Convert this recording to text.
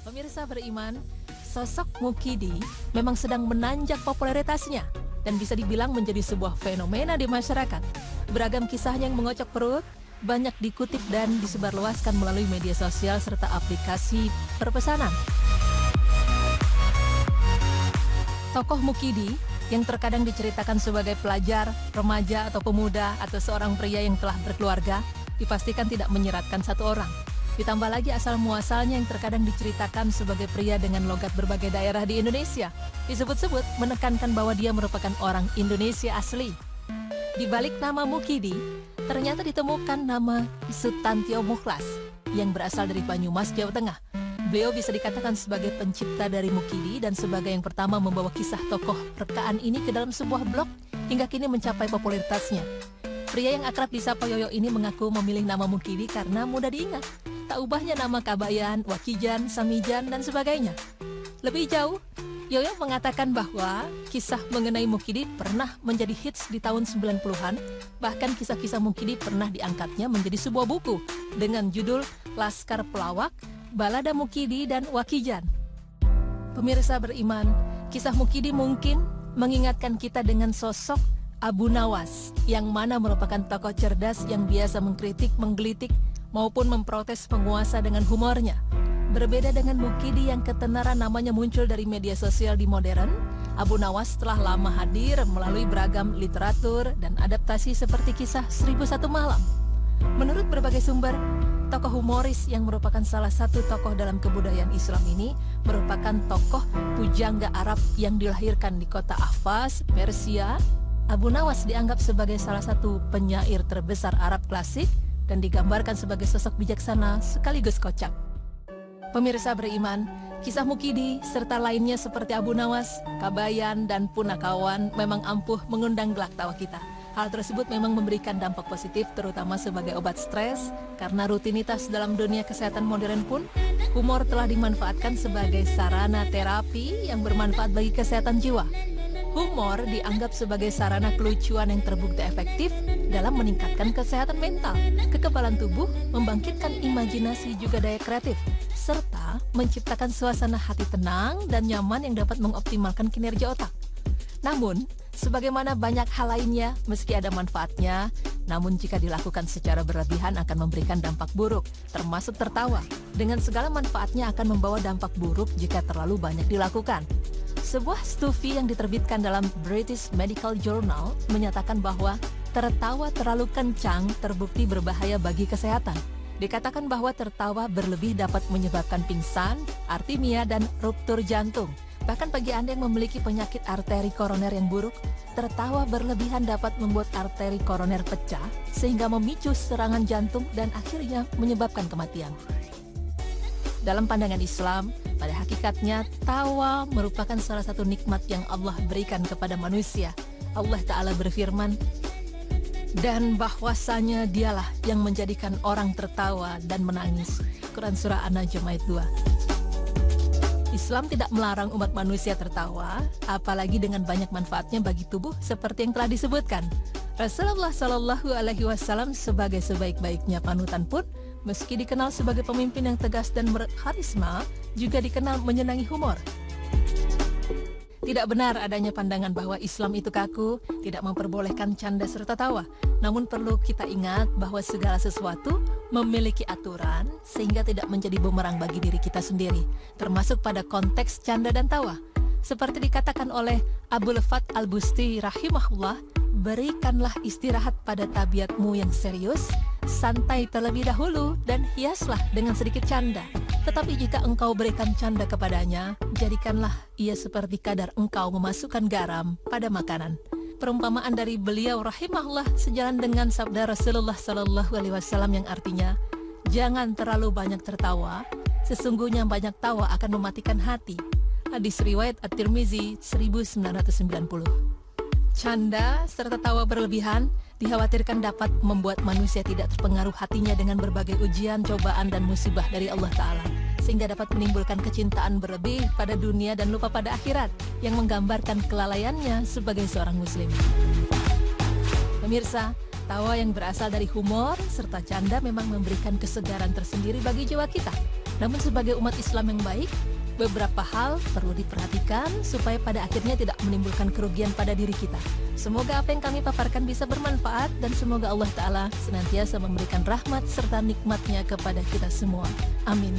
Pemirsa beriman, sosok Mukidi memang sedang menanjak popularitasnya dan bisa dibilang menjadi sebuah fenomena di masyarakat. Beragam kisahnya yang mengocok perut banyak dikutip dan disebarluaskan melalui media sosial serta aplikasi perpesanan. Tokoh Mukidi yang terkadang diceritakan sebagai pelajar, remaja atau pemuda atau seorang pria yang telah berkeluarga dipastikan tidak menyeratkan satu orang. Ditambah lagi asal-muasalnya yang terkadang diceritakan sebagai pria dengan logat berbagai daerah di Indonesia. Disebut-sebut menekankan bahwa dia merupakan orang Indonesia asli. Di balik nama Mukidi, ternyata ditemukan nama Sutantio Mukhlas yang berasal dari Banyumas, Jawa Tengah. Beliau bisa dikatakan sebagai pencipta dari Mukidi dan sebagai yang pertama membawa kisah tokoh rekaan ini ke dalam sebuah blog hingga kini mencapai popularitasnya. Pria yang akrab disapa Yoyo ini mengaku memilih nama Mukidi karena mudah diingat. Tak ubahnya nama Kabayan, Wakijan, Samijan, dan sebagainya. Lebih jauh, Yoyo mengatakan bahwa kisah mengenai Mukidi pernah menjadi hits di tahun 90-an. Bahkan kisah-kisah Mukidi pernah diangkatnya menjadi sebuah buku dengan judul Laskar Pelawak, Balada Mukidi dan Wakijan. Pemirsa beriman, kisah Mukidi mungkin mengingatkan kita dengan sosok Abu Nawas, yang mana merupakan tokoh cerdas yang biasa mengkritik, menggelitik, maupun memprotes penguasa dengan humornya. Berbeda dengan Mukidi yang ketenaran namanya muncul dari media sosial di modern, Abu Nawas telah lama hadir melalui beragam literatur dan adaptasi seperti kisah 1001 Malam. Menurut berbagai sumber, tokoh humoris yang merupakan salah satu tokoh dalam kebudayaan Islam ini merupakan tokoh pujangga Arab yang dilahirkan di kota Ahvaz, Persia. Abu Nawas dianggap sebagai salah satu penyair terbesar Arab klasik dan digambarkan sebagai sosok bijaksana sekaligus kocak. Pemirsa beriman, kisah Mukidi serta lainnya seperti Abu Nawas, Kabayan, dan Punakawan memang ampuh mengundang gelak tawa kita. Hal tersebut memang memberikan dampak positif terutama sebagai obat stres, karena rutinitas dalam dunia kesehatan modern pun, humor telah dimanfaatkan sebagai sarana terapi yang bermanfaat bagi kesehatan jiwa. Humor dianggap sebagai sarana kelucuan yang terbukti efektif dalam meningkatkan kesehatan mental, kekebalan tubuh, membangkitkan imajinasi juga daya kreatif, serta menciptakan suasana hati tenang dan nyaman yang dapat mengoptimalkan kinerja otak. Namun, sebagaimana banyak hal lainnya, meski ada manfaatnya, namun jika dilakukan secara berlebihan akan memberikan dampak buruk, termasuk tertawa. Dengan segala manfaatnya akan membawa dampak buruk jika terlalu banyak dilakukan. Sebuah studi yang diterbitkan dalam British Medical Journal menyatakan bahwa tertawa terlalu kencang terbukti berbahaya bagi kesehatan. Dikatakan bahwa tertawa berlebih dapat menyebabkan pingsan, artimia, dan ruptur jantung. Bahkan bagi Anda yang memiliki penyakit arteri koroner yang buruk, tertawa berlebihan dapat membuat arteri koroner pecah sehingga memicu serangan jantung dan akhirnya menyebabkan kematian. Dalam pandangan Islam, pada hakikatnya tawa merupakan salah satu nikmat yang Allah berikan kepada manusia. Allah Ta'ala berfirman, dan bahwasanya dialah yang menjadikan orang tertawa dan menangis. Quran Surah An-Najm ayat 2. Islam tidak melarang umat manusia tertawa, apalagi dengan banyak manfaatnya bagi tubuh seperti yang telah disebutkan. Rasulullah Shallallahu Alaihi Wasallam sebagai sebaik-baiknya panutan pun, meski dikenal sebagai pemimpin yang tegas dan berkarisma, juga dikenal menyenangi humor. Tidak benar adanya pandangan bahwa Islam itu kaku, tidak memperbolehkan canda serta tawa. Namun perlu kita ingat bahwa segala sesuatu memiliki aturan sehingga tidak menjadi bumerang bagi diri kita sendiri, termasuk pada konteks canda dan tawa. Seperti dikatakan oleh Abul Fat Al-Busti rahimahullah, berikanlah istirahat pada tabiatmu yang serius, santai terlebih dahulu dan hiaslah dengan sedikit canda. Tetapi jika engkau berikan canda kepadanya, jadikanlah ia seperti kadar engkau memasukkan garam pada makanan. Perumpamaan dari beliau rahimahullah sejalan dengan sabda Rasulullah Sallallahu Alaihi Wasallam yang artinya, jangan terlalu banyak tertawa, sesungguhnya banyak tawa akan mematikan hati. Hadis riwayat At-Tirmizi 1990. Canda serta tawa berlebihan dikhawatirkan dapat membuat manusia tidak terpengaruh hatinya dengan berbagai ujian, cobaan, dan musibah dari Allah Ta'ala, sehingga dapat menimbulkan kecintaan berlebih pada dunia dan lupa pada akhirat, yang menggambarkan kelalaiannya sebagai seorang muslim. Pemirsa, tawa yang berasal dari humor serta canda memang memberikan kesegaran tersendiri bagi jiwa kita. Namun sebagai umat Islam yang baik, beberapa hal perlu diperhatikan supaya pada akhirnya tidak menimbulkan kerugian pada diri kita. Semoga apa yang kami paparkan bisa bermanfaat dan semoga Allah Ta'ala senantiasa memberikan rahmat serta nikmatnya kepada kita semua. Amin.